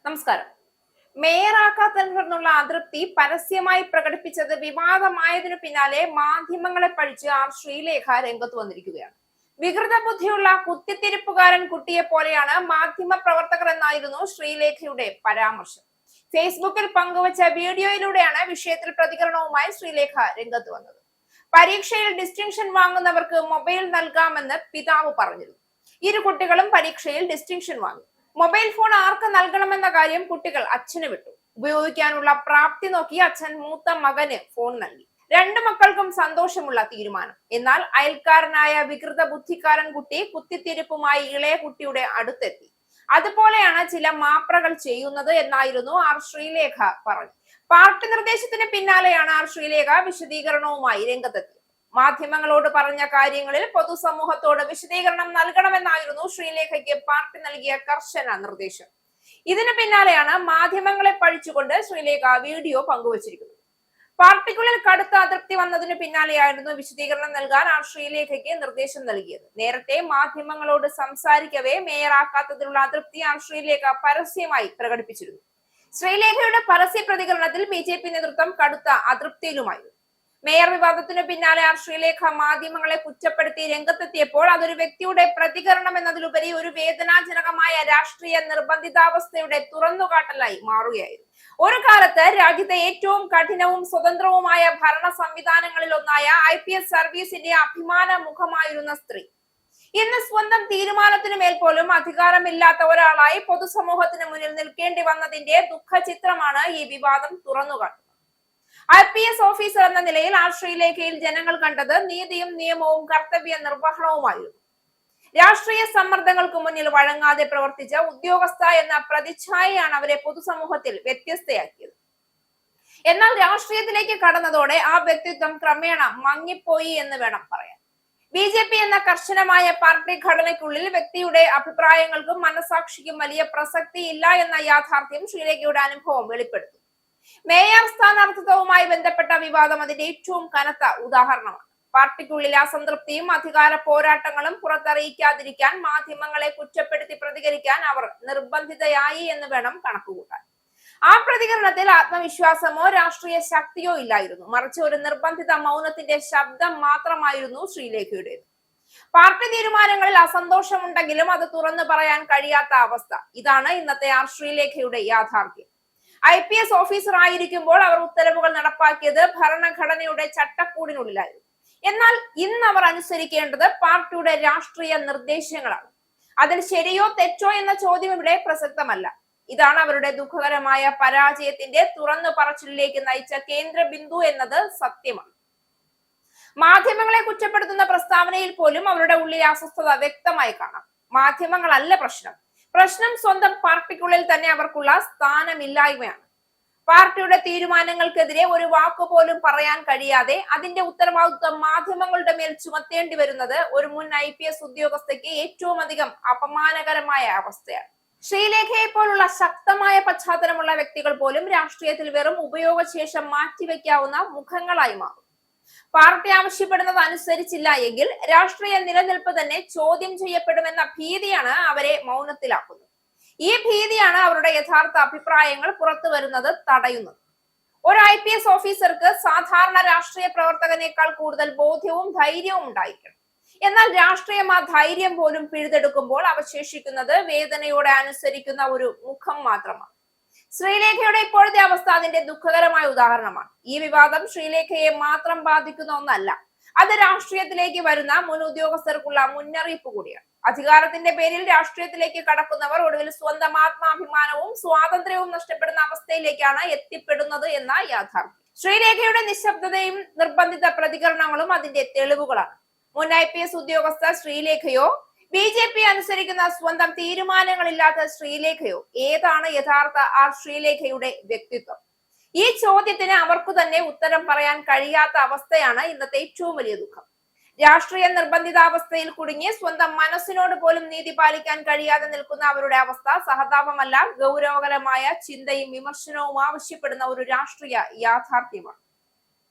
നമസ്കാരം. മേയറാക്കാത്തതിൽ നിന്നുള്ള അതൃപ്തി പരസ്യമായി പ്രകടിപ്പിച്ചത് വിവാദമായതിനു പിന്നാലെ മാധ്യമങ്ങളെ പഴിച്ച് ആർ ശ്രീലേഖ രംഗത്ത് വന്നിരിക്കുകയാണ്. വികൃത ബുദ്ധിയുള്ള കുത്തിത്തിരിപ്പുകാരൻ കുട്ടിയെ പോലെയാണ് മാധ്യമ പ്രവർത്തകർ എന്നായിരുന്നു ശ്രീലേഖയുടെ പരാമർശം. ഫേസ്ബുക്കിൽ പങ്കുവച്ച വീഡിയോയിലൂടെയാണ് വിഷയത്തിൽ പ്രതികരണവുമായി ശ്രീലേഖ രംഗത്ത് വന്നത്. പരീക്ഷയിൽ ഡിസ്റ്റിങ്ഷൻ വാങ്ങുന്നവർക്ക് മൊബൈൽ നൽകാമെന്ന് പിതാവ് പറഞ്ഞിരുന്നു. ഇരു കുട്ടികളും പരീക്ഷയിൽ ഡിസ്റ്റിങ്ഷൻ വാങ്ങി. മൊബൈൽ ഫോൺ ആർക്ക് നൽകണമെന്ന കാര്യം കുട്ടികൾ അച്ഛന് വിട്ടു. ഉപയോഗിക്കാനുള്ള പ്രാപ്തി നോക്കി അച്ഛൻ മൂത്ത മകന് ഫോൺ നൽകി. രണ്ടു മക്കൾക്കും സന്തോഷമുള്ള തീരുമാനം. എന്നാൽ അയൽക്കാരനായ വികൃത ബുദ്ധിക്കാരൻ കുട്ടി കുത്തിത്തിരിപ്പുമായി ഇളയ കുട്ടിയുടെ അടുത്തെത്തി. അതുപോലെയാണ് ചില മാപ്രകൾ ചെയ്യുന്നത് എന്നായിരുന്നു ആർ ശ്രീലേഖ പറഞ്ഞു. പാർട്ടി നിർദ്ദേശത്തിന് പിന്നാലെയാണ് ആർ ശ്രീലേഖ വിശദീകരണവുമായി രംഗത്തെത്തിയത്. മാധ്യമങ്ങളോട് പറഞ്ഞ കാര്യങ്ങളിൽ പൊതുസമൂഹത്തോട് വിശദീകരണം നൽകണമെന്നായിരുന്നു ശ്രീലേഖയ്ക്ക് പാർട്ടി നൽകിയ കർശന നിർദ്ദേശം. ഇതിന് പിന്നാലെയാണ് മാധ്യമങ്ങളെ പഴിച്ചുകൊണ്ട് ശ്രീലേഖ വീഡിയോ പങ്കുവച്ചിരിക്കുന്നത്. പാർട്ടിക്കുള്ളിൽ കടുത്ത അതൃപ്തി വന്നതിന് പിന്നാലെയായിരുന്നു വിശദീകരണം നൽകാൻ ആർ ശ്രീലേഖയ്ക്ക് നിർദ്ദേശം നൽകിയത്. നേരത്തെ മാധ്യമങ്ങളോട് സംസാരിക്കവേ മേയറാക്കാത്തതിലുള്ള അതൃപ്തി ആർ ശ്രീലേഖ പരസ്യമായി പ്രകടിപ്പിച്ചിരുന്നു. ശ്രീലേഖയുടെ പരസ്യ പ്രതികരണത്തിൽ BJP നേതൃത്വം കടുത്ത അതൃപ്തിയിലുമായിരുന്നു. മേയർ വിവാദത്തിനു പിന്നാലെ ആർ ശ്രീലേഖ മാധ്യമങ്ങളെ കുറ്റപ്പെടുത്തി രംഗത്തെത്തിയപ്പോൾ അതൊരു വ്യക്തിയുടെ പ്രതികരണം എന്നതിലുപരി ഒരു വേദനാജനകമായ രാഷ്ട്രീയ നിർബന്ധിതാവസ്ഥയുടെ തുറന്നുകാട്ടലായി മാറുകയായിരുന്നു. ഒരു കാലത്ത് രാജ്യത്തെ ഏറ്റവും കഠിനവും സ്വതന്ത്രവുമായ ഭരണ സംവിധാനങ്ങളിൽ ഒന്നായ IPS സർവീസിന്റെ അഭിമാന മുഖമായിരുന്ന സ്ത്രീ ഇന്ന് സ്വന്തം തീരുമാനത്തിന് മേൽ പോലും അധികാരമില്ലാത്ത ഒരാളായി പൊതുസമൂഹത്തിന് മുന്നിൽ നിൽക്കേണ്ടി വന്നതിന്റെ ദുഃഖചിത്രമാണ് ഈ വിവാദം തുറന്നുകാട്ടുന്നത്. IPS ഓഫീസർ എന്ന നിലയിൽ ആർ ശ്രീലേഖയിൽ ജനങ്ങൾ കണ്ടത് നീതിയും നിയമവും കർത്തവ്യ നിർവഹണവുമായിരുന്നു. രാഷ്ട്രീയ സമ്മർദ്ദങ്ങൾക്ക് മുന്നിൽ വഴങ്ങാതെ പ്രവർത്തിച്ച ഉദ്യോഗസ്ഥ എന്ന പ്രതിച്ഛായയാണ് അവരെ പൊതുസമൂഹത്തിൽ വ്യത്യസ്തയാക്കിയത്. എന്നാൽ രാഷ്ട്രീയത്തിലേക്ക് കടന്നതോടെ ആ വ്യക്തിത്വം ക്രമേണ മങ്ങിപ്പോയി എന്ന് വേണം പറയാൻ. BJP എന്ന കർശനമായ പാർട്ടി ഘടനയ്ക്കുള്ളിൽ വ്യക്തിയുടെ അഭിപ്രായങ്ങൾക്കും മനസാക്ഷിക്കും വലിയ പ്രസക്തി ഇല്ല എന്ന യാഥാർത്ഥ്യം ശ്രീലേഖയുടെ അനുഭവം വെളിപ്പെടുത്തും. മേയർ സ്ഥാനാർത്ഥിത്വവുമായി ബന്ധപ്പെട്ട വിവാദം അതിന്റെ ഏറ്റവും കനത്ത ഉദാഹരണമാണ്. പാർട്ടിക്കുള്ളിലെ അസംതൃപ്തിയും അധികാര പോരാട്ടങ്ങളും പുറത്തറിയിക്കാതിരിക്കാൻ മാധ്യമങ്ങളെ കുറ്റപ്പെടുത്തി പ്രതികരിക്കാൻ അവർ നിർബന്ധിതയായി എന്ന് വേണം കണക്കുകൂട്ടാൻ. ആ പ്രതികരണത്തിൽ ആത്മവിശ്വാസമോ രാഷ്ട്രീയ ശക്തിയോ ഇല്ലായിരുന്നു. മറിച്ച് ഒരു നിർബന്ധിത മൗനത്തിന്റെ ശബ്ദം മാത്രമായിരുന്നു ശ്രീലേഖയുടേത്. പാർട്ടി തീരുമാനങ്ങളിൽ അസന്തോഷമുണ്ടെങ്കിലും അത് തുറന്നു പറയാൻ കഴിയാത്ത അവസ്ഥ. ഇതാണ് ഇന്നത്തെ ആർ ശ്രീലേഖയുടെ യാഥാർത്ഥ്യം. IPS ഓഫീസർ ആയിരിക്കുമ്പോൾ അവർ ഉത്തരവുകൾ നടപ്പാക്കിയത് ഭരണഘടനയുടെ ചട്ടക്കൂടിനുള്ളിലായിരുന്നു. എന്നാൽ ഇന്ന് അവർ അനുസരിക്കേണ്ടത് പാർട്ടിയുടെ രാഷ്ട്രീയ നിർദ്ദേശങ്ങളാണ്. അതിൽ ശരിയോ തെറ്റോ എന്ന ചോദ്യം ഇവിടെ പ്രസക്തമല്ല. ഇതാണ് അവരുടെ ദുഃഖകരമായ പരാജയത്തിന്റെ തുറന്നു പറച്ചിലേക്ക് നയിച്ച കേന്ദ്ര ബിന്ദു എന്നത് സത്യമാണ്. മാധ്യമങ്ങളെ കുറ്റപ്പെടുത്തുന്ന പ്രസ്താവനയിൽ പോലും അവരുടെ ഉള്ളിലെ അസ്വസ്ഥത വ്യക്തമായി കാണാം. മാധ്യമങ്ങളല്ല പ്രശ്നം സ്വന്തം പാർട്ടിക്കുള്ളിൽ തന്നെ അവർക്കുള്ള സ്ഥാനമില്ലായ്മയാണ്. പാർട്ടിയുടെ തീരുമാനങ്ങൾക്കെതിരെ ഒരു വാക്കുപോലും പറയാൻ കഴിയാതെ അതിന്റെ ഉത്തരവാദിത്വം മാധ്യമങ്ങളുടെ മേൽ ചുമത്തേണ്ടി വരുന്നത് ഒരു മുൻ IPS ഉദ്യോഗസ്ഥയ്ക്ക് ഏറ്റവും അധികം അപമാനകരമായ അവസ്ഥയാണ്. ശ്രീലേഖയെ പോലുള്ള ശക്തമായ പശ്ചാത്തലമുള്ള വ്യക്തികൾ പോലും രാഷ്ട്രീയത്തിൽ വെറും ഉപയോഗശേഷം മാറ്റിവെക്കാവുന്ന മുഖങ്ങളായി മാറും. പാർട്ടി ആവശ്യപ്പെടുന്നത് അനുസരിച്ചില്ല എങ്കിൽ രാഷ്ട്രീയ നിലനിൽപ്പ് തന്നെ ചോദ്യം ചെയ്യപ്പെടുമെന്ന ഭീതിയാണ് അവരെ മൗനത്തിലാക്കുന്നത്. ഈ ഭീതിയാണ് അവരുടെ യഥാർത്ഥ അഭിപ്രായങ്ങൾ പുറത്തു വരുന്നത് തടയുന്നത്. ഒരു IPS ഓഫീസർക്ക് സാധാരണ രാഷ്ട്രീയ പ്രവർത്തകനേക്കാൾ കൂടുതൽ ബോധ്യവും ധൈര്യവും ഉണ്ടായിരിക്കണം. എന്നാൽ രാഷ്ട്രീയം ആ ധൈര്യം പോലും പിഴുതെടുക്കുമ്പോൾ അവശേഷിക്കുന്നത് വേദനയോടെ അനുസരിക്കുന്ന ഒരു മുഖം മാത്രമാണ്. ശ്രീലേഖയുടെ ഇപ്പോഴത്തെ അവസ്ഥ അതിന്റെ ദുഃഖകരമായ ഉദാഹരണമാണ്. ഈ വിവാദം ശ്രീലേഖയെ മാത്രം ബാധിക്കുന്ന ഒന്നല്ല, അത് രാഷ്ട്രീയത്തിലേക്ക് വരുന്ന മുൻ ഉദ്യോഗസ്ഥർക്കുള്ള മുന്നറിയിപ്പ് കൂടിയാണ്. അധികാരത്തിന്റെ പേരിൽ രാഷ്ട്രീയത്തിലേക്ക് കടക്കുന്നവർ ഒടുവിൽ സ്വന്തം ആത്മാഭിമാനവും സ്വാതന്ത്ര്യവും നഷ്ടപ്പെടുന്ന അവസ്ഥയിലേക്കാണ് എത്തിപ്പെടുന്നത് എന്ന യാഥാർത്ഥ്യം. ശ്രീലേഖയുടെ നിശബ്ദതയും നിർബന്ധിത പ്രതികരണങ്ങളും അതിന്റെ തെളിവുകളാണ്. മുൻ IPS ഉദ്യോഗസ്ഥ ശ്രീലേഖയോ BJP അനുസരിക്കുന്ന സ്വന്തം തീരുമാനങ്ങളില്ലാത്ത ശ്രീലേഖയോ ഏതാണ് യഥാർത്ഥ ആ ശ്രീലേഖയുടെ വ്യക്തിത്വം? ഈ ചോദ്യത്തിന് അവർക്കു തന്നെ ഉത്തരം പറയാൻ കഴിയാത്ത അവസ്ഥയാണ് ഇന്നത്തെ ഏറ്റവും വലിയ ദുഃഖം. രാഷ്ട്രീയ നിർബന്ധിതാവസ്ഥയിൽ കുടുങ്ങി സ്വന്തം മനസ്സിനോട് പോലും നീതി പാലിക്കാൻ കഴിയാതെ നിൽക്കുന്ന അവരുടെ അവസ്ഥ സഹതാപമല്ല, ഗൗരവകരമായ ചിന്തയും വിമർശനവും ആവശ്യപ്പെടുന്ന ഒരു രാഷ്ട്രീയ യാഥാർത്ഥ്യമാണ്.